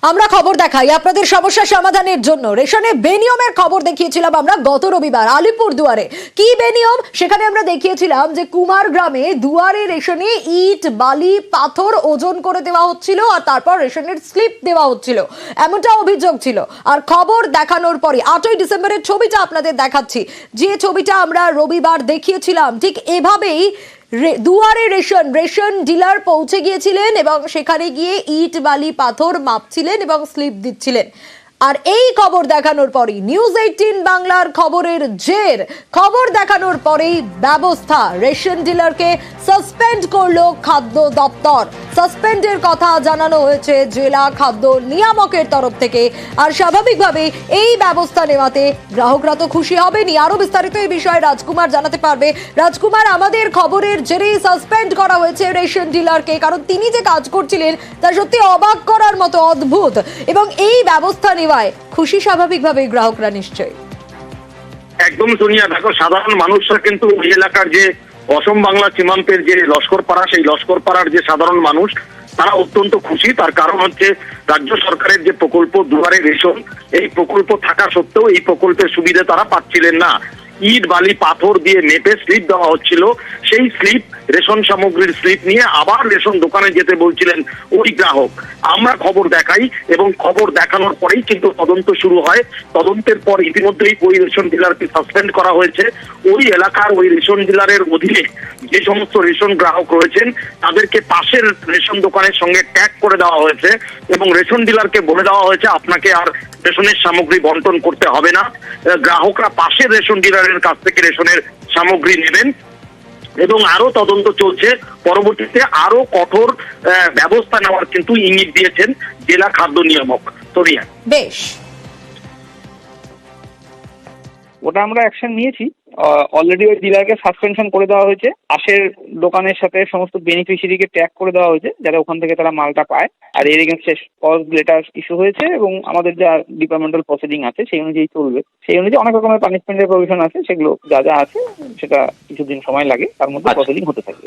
আমরা খবর দেখাই আপনাদের সমস্যা সমাধানের জন্য। রেশনে বেনিয়মের খবর দেখিয়েছিলাম আমরা গত রবিবার আলিপুরদুয়ারে। কি বেনিয়ম সেখানে আমরা দেখিয়েছিলাম যে কুমার গ্রামে দুয়ারে রেশনে ইট বালি পাথর ওজন করে দেওয়া হচ্ছিল আর তারপর রেশনের স্লিপ দেওয়া হচ্ছিল, এমনটা অভিযোগ ছিল। আর খবর দেখানোর পরে 8ই ডিসেম্বরের ছবিটা আপনাদের দেখাচ্ছি, যে ছবিটা আমরা রবিবার দেখিয়েছিলাম ঠিক এভাবেই দুয়ারে রেশন ডিলার পৌঁছে গিয়েছিলেন এবং সেখানে গিয়ে ইট বালি পাথর মাপছিলেন এবং স্লিপ দিচ্ছিলেন। আর এই খবর দেখানোর পরেই নিউজ 18 বাংলার খবরের জের, খবর দেখানোর পরেই ব্যবস্থা, রেশন ডিলারকে সাসপেন্ড করলো খাদ্য দপ্তর। সাসপেন্ডের কথা জানানো হয়েছে জেলা খাদ্য নিয়ামকের তরফ থেকে। আর স্বাভাবিকভাবে এই ব্যবস্থা নেওয়াতে গ্রাহকরা তো খুশি হবেনি। আরো বিস্তারিত এই বিষয়ে রাজকুমার জানাতে পারবে। রাজকুমার, আমাদের খবরের জেরেই সাসপেন্ড করা হয়েছে রেশন ডিলারকে, কারণ তিনি যে কাজ করছিলেন তা সত্যি অবাক করার মতো অদ্ভুত, এবং এই ব্যবস্থা নেওয়ায় খুশি স্বাভাবিকভাবে গ্রাহকরা নিশ্চয়ই। একদম সোনিয়া, দেখো সাধারণ মানুষরা কিন্তু ওই এলাকার যে অসম বাংলা সীমান্তের যে লস্করপাড়া, সেই লস্করপাড়ার যে সাধারণ মানুষ তারা অত্যন্ত খুশি। তার কারণ হচ্ছে রাজ্য সরকারের যে প্রকল্প দুয়ারে রেশন, এই প্রকল্প থাকা সত্ত্বেও এই প্রকল্পের সুবিধা তারা পাচ্ছিলেন না। ইট বালি পাথর দিয়ে মেপে স্লিপ দেওয়া হচ্ছিল, সেই স্লিপ রেশন সামগ্রীর স্লিপ নিয়ে আবার রেশন দোকানে যেতে বলছিলেন ওই গ্রাহক। আমরা খবর দেখাই এবং খবর দেখানোর পরেই কিন্তু তদন্ত শুরু হয়। তদন্তের পর ইতিমধ্যেই ওই রেশন ডিলারকে সাসপেন্ড করা হয়েছে। ওই এলাকার ওই রেশন ডিলারের অধীনে যে সমস্ত রেশন গ্রাহক রয়েছেন তাদেরকে পাশের রেশন দোকানের সঙ্গে ট্যাগ করে দেওয়া হয়েছে এবং রেশন ডিলারকে বলে দেওয়া হয়েছে আপনাকে আর রেশনের সামগ্রী বন্টন করতে হবে না। গ্রাহকরা পাশের রেশন ডিলারের কাছ থেকে রেশনের সামগ্রী নেবেন এবং আরো তদন্ত চলছে। পরবর্তীতে আরো কঠোর ব্যবস্থা নেওয়ার কিন্তু ইঙ্গিত দিয়েছেন জেলা খাদ্য নিয়ামক। সোনিয়া, বেশ, ওটা আমরা অ্যাকশন নিয়েছি। অলরেডি ওই ডিলারকে সাসপেনশন করে দেওয়া হয়েছে। পাশের দোকানের সাথে সমস্ত বেনিফিশিয়ারিকে ট্যাগ করে দেওয়া হয়েছে যাতে ওখান থেকে তারা মালটা পায়। আর এর এগেন্সটে কজ লেটার ইস্যু হয়েছে এবং আমাদের যা ডিপার্টমেন্টাল প্রসিডিং আছে সেই অনুযায়ী চলবে। সেই অনুযায়ী অনেক রকমের পানিশমেন্টের প্রভিশন আছে, সেগুলো যা যা আছে সেটা কিছুদিন সময় লাগে, তার মধ্যে প্রসিডিং হতে থাকবে।